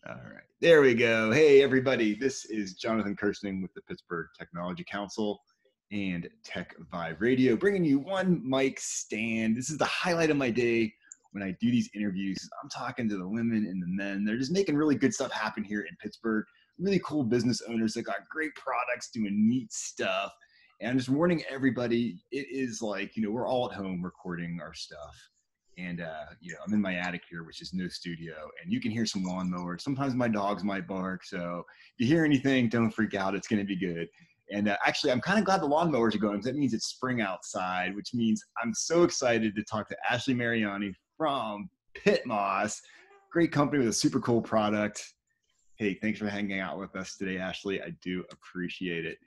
All right, there we go. Hey, everybody. This is Jonathan Kirstein with the Pittsburgh Technology Council and Tech Vibe Radio, bringing you one mic stand. This is the highlight of my day when I do these interviews. I'm talking to the women and the men. They're just making really good stuff happen here in Pittsburgh. Really cool business owners that got great products, doing neat stuff. And I'm just warning everybody, it is like, we're all at home recording our stuff. And, I'm in my attic here, which is no studio, and you can hear some lawnmowers. Sometimes my dogs might bark. So if you hear anything, don't freak out. It's going to be good. And actually, I'm kind of glad the lawnmowers are going because that means it's spring outside, which means I'm so excited to talk to Ashley Mariani from PittMoss. Great company with a super cool product. Hey, thanks for hanging out with us today, Ashley. I do appreciate it.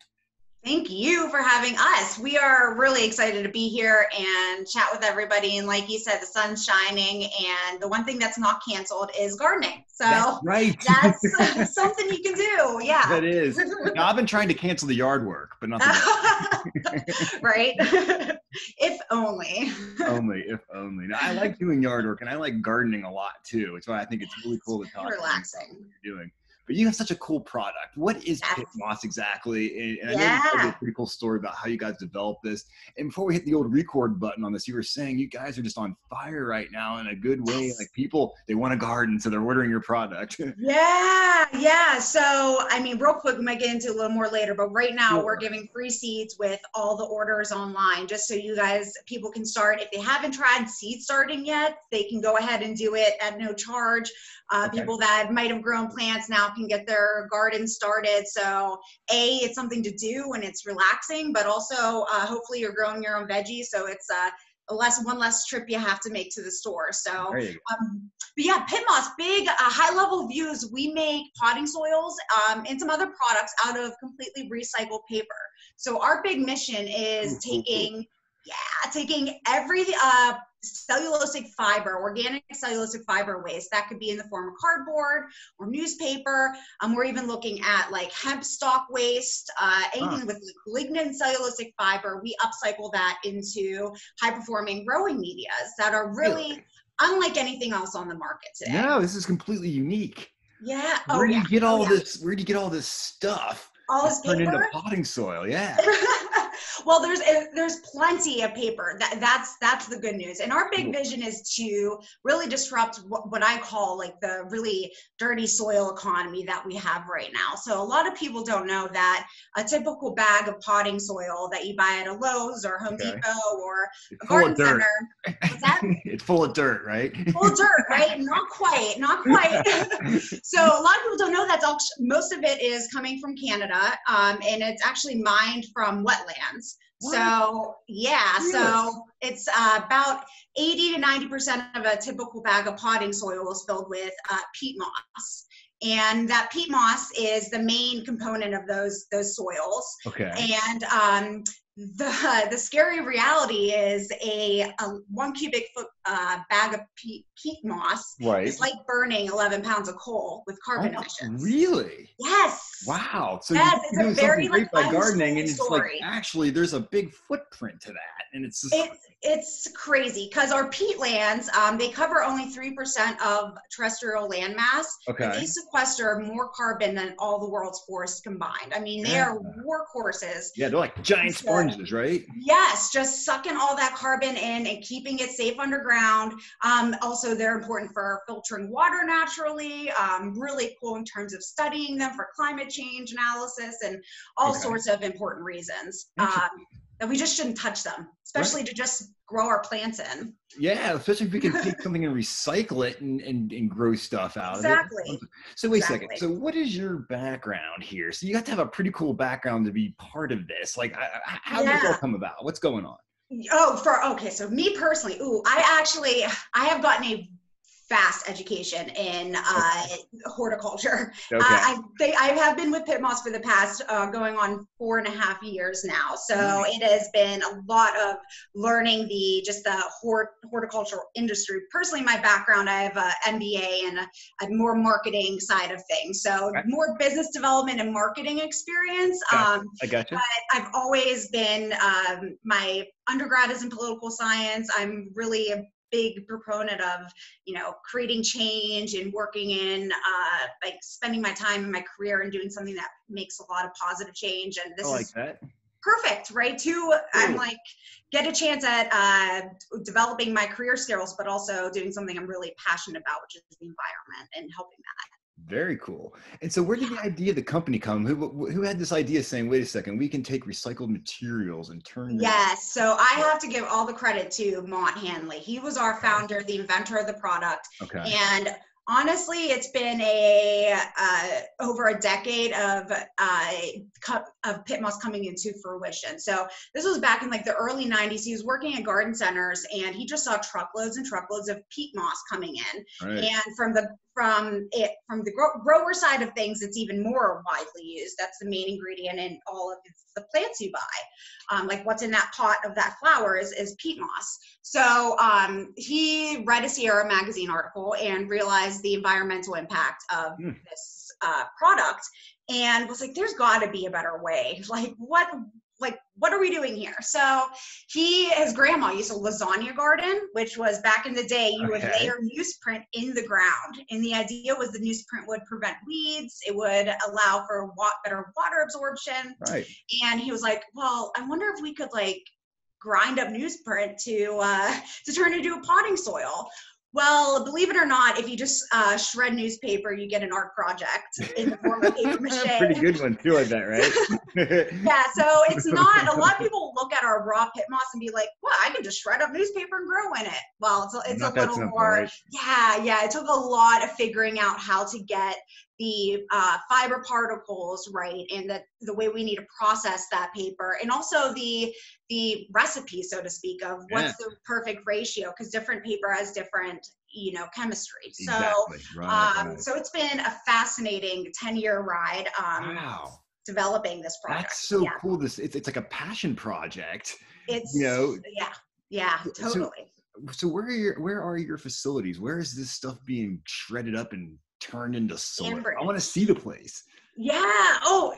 Thank you for having us. We are really excited to be here and chat with everybody. And like you said, the sun's shining, and the one thing that's not canceled is gardening. So that's right. That's something you can do. Yeah. That is. Now, I've been trying to cancel the yard work, but nothing. Right. If only. If only. Now, I like doing yard work, and I like gardening a lot too. It's why I think it's really cool to talk relaxing. About what you're doing. But you have such a cool product. What is PittMoss exactly? And I know you told a pretty cool story about how you guys developed this. And before we hit the old record button on this, you were saying you guys are just on fire right now in a good way. Like people, they want a garden, so they're ordering your product. Yeah. So, real quick, we might get into a little more later, but right now we're giving free seeds with all the orders online, just so people can start. If they haven't tried seed starting yet, they can go ahead and do it at no charge. People that might have grown plants now can get their garden started. So it's something to do and it's relaxing, but also hopefully you're growing your own veggies. So it's one less trip you have to make to the store. So, but yeah, PittMoss, big high level views. We make potting soils and some other products out of completely recycled paper. So our big mission is taking every cellulosic fiber, organic cellulosic fiber waste that could be in the form of cardboard or newspaper. We're even looking at like hemp stalk waste, anything with lignin cellulosic fiber. We upcycle that into high performing growing medias that are really unlike anything else on the market today. No, this is completely unique. Yeah. Where do you get all this? Where do you get all this stuff? All this paper? Turned into potting soil. Yeah. Well, there's plenty of paper. That's the good news. And our big vision is to really disrupt what I call like the really dirty soil economy that we have right now. So a lot of people don't know that a typical bag of potting soil that you buy at a Lowe's or Home Depot or a garden center. What's that? It's full of dirt, right? Full of dirt, right? Not quite. So a lot of people don't know that most of it is coming from Canada, and it's actually mined from wetlands. What? So so it's about 80 to 90% of a typical bag of potting soil is filled with peat moss. And that peat moss is the main component of those soils. Okay. And the scary reality is a 1 cubic foot bag of peat moss is like burning 11 pounds of coal with carbon emissions. Really? Yes. Wow. So it's you're doing a very something great by gardening, and it's story. like actually there's a big footprint to that, and it's crazy because our peatlands they cover only 3% of terrestrial land mass. Okay. And they sequester more carbon than all the world's forests combined. They are workhorses. Yeah, they're like giant sponges, right? Yes, just sucking all that carbon in and keeping it safe underground. Also, they're important for filtering water naturally. Really cool in terms of studying them for climate change analysis and all sorts of important reasons. That we just shouldn't touch them, especially to just grow our plants in. Yeah, especially if we can take something and recycle it and grow stuff out of it. So wait a second. So what is your background here? So you have to have a pretty cool background to be part of this. Like, how did that come about? What's going on? So me personally, I have gotten a vast education in horticulture. Okay. I have been with PittMoss for the past going on 4.5 years now. So it has been a lot of learning the horticultural industry. Personally, my background, I have an MBA and a more marketing side of things. So more business development and marketing experience. I gotcha. But I've always been, my undergrad is in political science. I'm really big proponent of, creating change and working in, like spending my time in my career and doing something that makes a lot of positive change. And this is that. Perfect, right? Too, I'm like, get a chance at developing my career skills, but also doing something I'm really passionate about, which is the environment and helping that. Very cool. And so where did the idea of the company come? Who had this idea saying, wait a second, we can take recycled materials and turn them? Yes, so I have to give all the credit to Mont Handley. He was our founder, the inventor of the product. Okay. And honestly, it's been over a decade of PittMoss coming into fruition. So this was back in like the early 90s. He was working at garden centers, and he just saw truckloads and truckloads of PittMoss coming in. Right. And from the grower side of things, it's even more widely used. That's the main ingredient in all of the plants you buy. Like what's in that pot of that flower is PittMoss. So he read a Sierra magazine article and realized the environmental impact of this product, and was like, there's got to be a better way. What are we doing here? So his grandma used a lasagna garden, which was back in the day, you would layer newsprint in the ground. And the idea was the newsprint would prevent weeds. It would allow for better water absorption. Right. And he was like, well, I wonder if we could grind up newsprint to turn into a potting soil. Well, believe it or not, if you just shred newspaper, you get an art project in the form of paper mache. Pretty good one too, I bet, right? Yeah, so it's not, a lot of people look at our raw PittMoss and be like, well, I can just shred up newspaper and grow in it. Well, it's a little more, right? Yeah, it took a lot of figuring out how to get the fiber particles right, and the way we need to process that paper, and also the recipe, so to speak, of what's the perfect ratio, because different paper has different chemistry. Exactly. Right. So it's been a fascinating 10-year ride. Wow. Developing this project. That's so cool. It's like a passion project. It's yeah, totally. So where are your facilities? Where is this stuff being shredded up and turned into soil? I want to see the place. Yeah. Oh,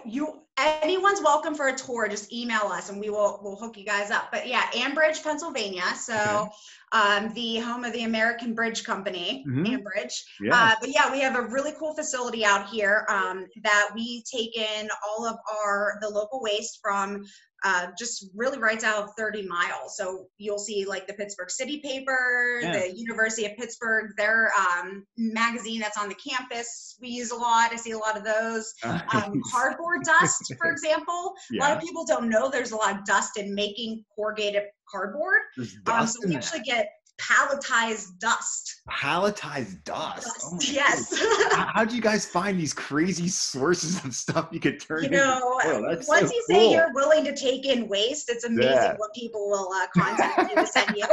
anyone's welcome for a tour. Just email us and we'll hook you guys up. But yeah, Ambridge, Pennsylvania. So the home of the American Bridge Company, Ambridge. Yeah. But yeah, we have a really cool facility out here that we take in all of the local waste from just really right out of 30 miles. So you'll see like the Pittsburgh City paper, the University of Pittsburgh, their magazine that's on the campus. We use a lot. I see a lot of those. Cardboard dust, for example. A lot of people don't know there's a lot of dust in making corrugated cardboard. So we actually get palletized dust. Palletized dust. Oh yes. How do you guys find these crazy sources of stuff you could turn into oil? That's once you say you're willing to take in waste, it's amazing what people will contact you to send you.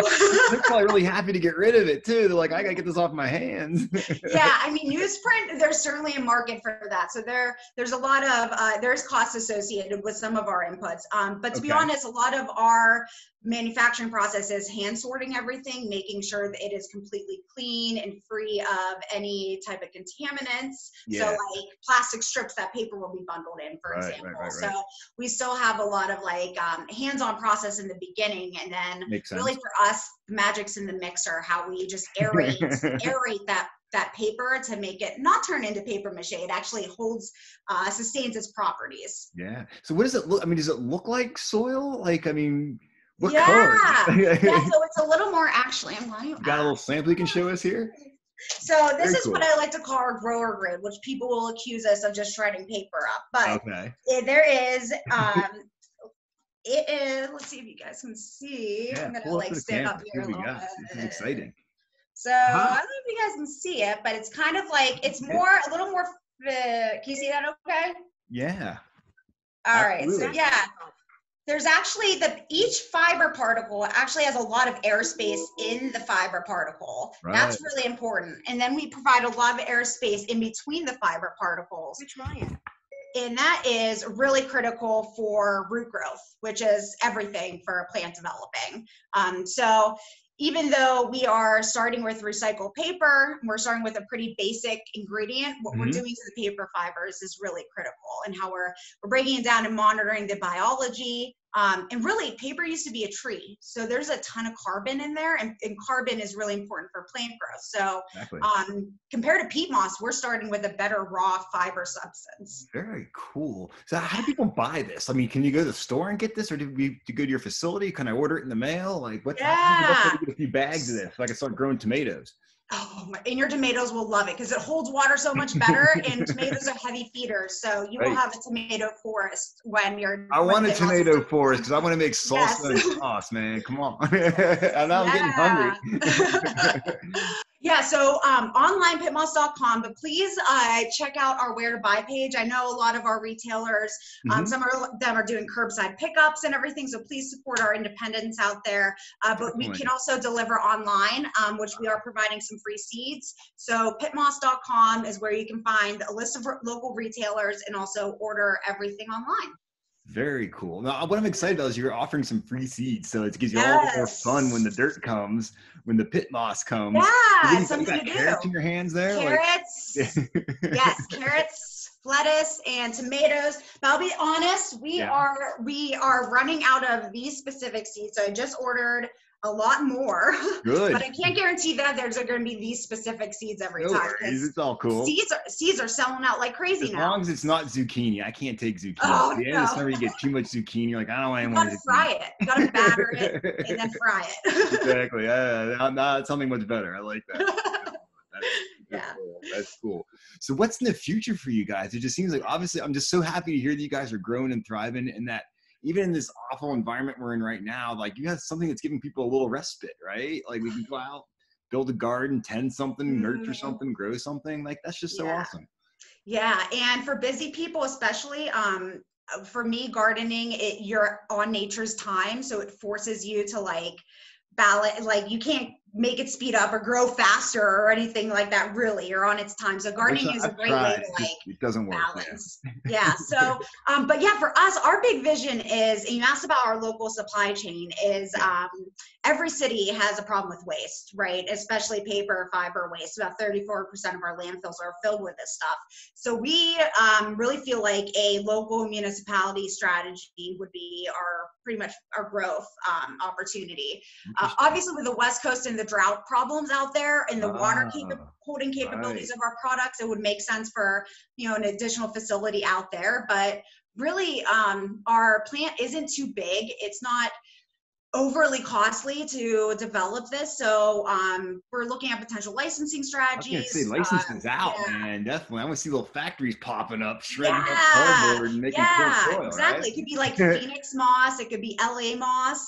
They're probably really happy to get rid of it too. They're like, I gotta get this off my hands. Yeah, I mean, newsprint, there's certainly a market for that. So there's a lot of there's costs associated with some of our inputs. But to be honest, a lot of our manufacturing process is hand sorting everything, making sure that it is completely clean and free of any type of contaminants. So like plastic strips, that paper will be bundled in, for example. Right. So we still have a lot of hands-on process in the beginning, and then really for us, the magic's in the mixer, how we just aerate that paper to make it not turn into paper mache. It actually sustains its properties. Yeah. So what does it look? I mean, does it look like soil? What color? Yeah, so it's a little more actually. Got a little sample you can show us here? So this is what I like to call our grower grid, which people will accuse us of just shredding paper up. But there is, it is, let's see if you guys can see. I'm going to stand up here a little bit. This is exciting. So I don't know if you guys can see it, but it's kind of like, it's a little more, can you see that okay? Yeah. All right, so there's actually each fiber particle actually has a lot of airspace in the fiber particle. Right. That's really important. And then we provide a lot of airspace in between the fiber particles. And that is really critical for root growth, which is everything for plant developing. So even though we are starting with recycled paper, we're starting with a pretty basic ingredient, what we're doing to the paper fibers is really critical, and how we're breaking it down and monitoring the biology, And really, paper used to be a tree. So there's a ton of carbon in there, and carbon is really important for plant growth. So Exactly. compared to PittMoss, we're starting with a better raw fiber substance. Very cool. So how do people buy this? I mean, can you go to the store and get this, or do you go to your facility? Can I order it in the mail? Like, what's the best way to get a few bags of this so I can start growing tomatoes? Oh, and your tomatoes will love it because it holds water so much better, and tomatoes are heavy feeders, so you will have a tomato forest when you're. I want a tomato forest because I want to make salsa and sauce, man. Come on, and now I'm getting hungry. Yeah, so online PittMoss.com, but please check out our Where to Buy page. I know a lot of our retailers, some of them are doing curbside pickups and everything, so please support our independents out there. But we can also deliver online, which we are providing some free seeds. So PittMoss.com is where you can find a list of local retailers and also order everything online. Very cool. Now, what I'm excited about is you're offering some free seeds, so it gives you all the more fun when the dirt comes, when the PittMoss comes. Yeah, it's something to do. Carrots in your hands there? Carrots, yes, carrots, lettuce, and tomatoes. But I'll be honest, we are running out of these specific seeds. So I just ordered a lot more. Good. But I can't guarantee that there's going to be these specific seeds every time. It's all cool. Seeds are selling out like crazy now. As long as it's not zucchini. I can't take zucchini. At the end of summer, you get too much zucchini. You're like, I don't want any more. You gotta fry it. You gotta batter it and then fry it. Exactly. That's something much better. I like that. That's cool. So what's in the future for you guys? It just seems like, obviously, I'm just so happy to hear that you guys are growing and thriving, and that even in this awful environment we're in right now, like, you have something that's giving people a little respite, right? Like, we can go out, build a garden, tend something, nurture something, grow something. Like, that's just so awesome. Yeah, and for busy people especially, for me, gardening, you're on nature's time, so it forces you to you can't make it speed up or grow faster or anything like that. Really, you're on its time. So gardening is a great way to it doesn't work. balance. Yeah. So, but yeah, for us, our big vision is, and you asked about our local supply chain, is every city has a problem with waste, right? Especially paper, fiber waste. About 34% of our landfills are filled with this stuff. So we really feel like a local municipality strategy would be pretty much our growth opportunity. Obviously, with the West Coast and the drought problems out there and the water holding capabilities of our products, it would make sense for an additional facility out there. But really, our plant isn't too big. It's not overly costly to develop this, so we're looking at potential licensing strategies. I was gonna say licensing's out, man. Definitely, I want to see little factories popping up, shredding up cardboard and making soil. Exactly. Right? It could be like Phoenix moss. It could be LA moss.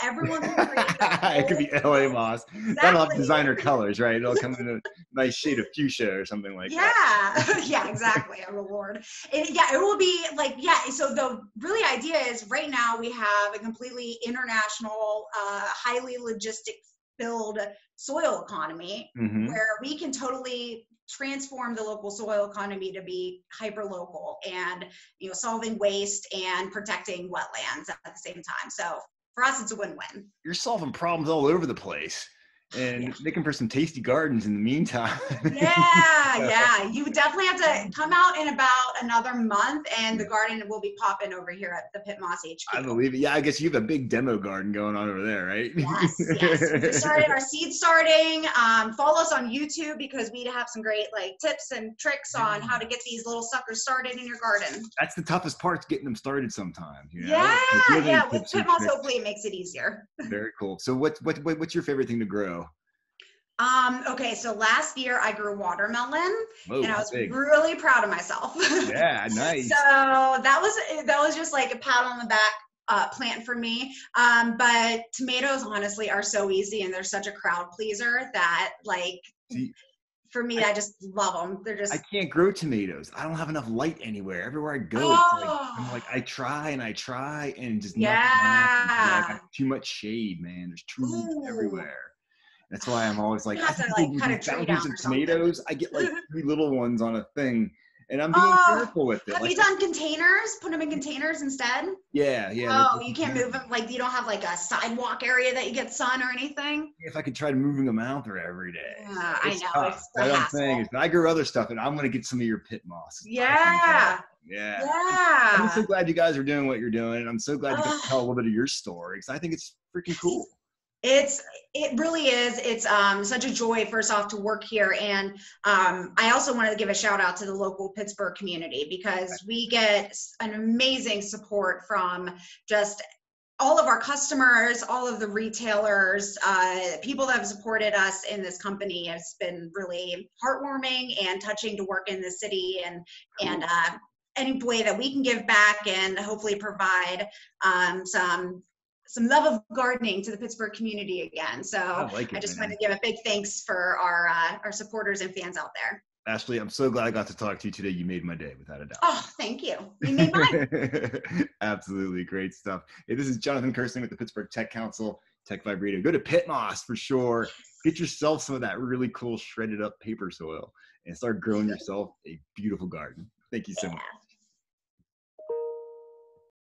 Everyone can create that. It could be LA moss. Exactly. That'll have designer colors, right? It'll come in a nice shade of fuchsia or something like that. Yeah, exactly. A reward. It will be so the really idea is, right now we have a completely international, highly logistic filled soil economy, where we can totally transform the local soil economy to be hyper local and solving waste and protecting wetlands at the same time. So for us, it's a win-win. You're solving problems all over the place and making for some tasty gardens in the meantime. Yeah. You definitely have to come out in about another month, and the garden will be popping over here at the PittMoss HQ. I believe it. Yeah, I guess you have a big demo garden going on over there, right? Yes. We started our seed starting. Follow us on YouTube, because we have some great tips and tricks on how to get these little suckers started in your garden. That's the toughest part, getting them started sometimes. Yeah. With PittMoss, hopefully it makes it easier. Very cool. So what's your favorite thing to grow? Okay, so last year I grew watermelon. Whoa, and I was really proud of myself. Yeah, nice. So that was just like a pat on the back plant for me. But tomatoes, honestly, are so easy, and they're such a crowd pleaser that for me, I just love them. They're just. I can't grow tomatoes. I don't have enough light anywhere. Everywhere I go, I try and just I got too much shade, man. There's trees everywhere. That's why I'm always like, cut a tree down of tomatoes. I get 3 little ones on a thing, and I'm being careful with it. Have you done containers? Put them in containers instead? Yeah. Oh, you can't move them. You don't have a sidewalk area that you get sun or anything? If I could try moving them out there every day. I know. It's what I'm saying is, I grow other stuff, and I'm going to get some of your PittMoss. Yeah. Yeah. I'm so Yeah. glad you guys are doing what you're doing. And I'm so glad you got to tell a little bit of your story because I think it's freaking cool. It really is. It's such a joy, first off, to work here. And I also wanted to give a shout out to the local Pittsburgh community because we get an amazing support from just all of our customers, all of the retailers, people that have supported us in this company. It's been really heartwarming and touching to work in the city and any way that we can give back and hopefully provide some love of gardening to the Pittsburgh community again. So I just wanted to give a big thanks for our supporters and fans out there. Ashley, I'm so glad I got to talk to you today. You made my day, without a doubt. Oh, thank you. You made mine. Absolutely. Great stuff. Hey, this is Jonathan Kirsting with the Pittsburgh Tech Council, Tech Vibe Radio. Go to PittMoss for sure. Get yourself some of that really cool shredded up paper soil and start growing yourself a beautiful garden. Thank you so much.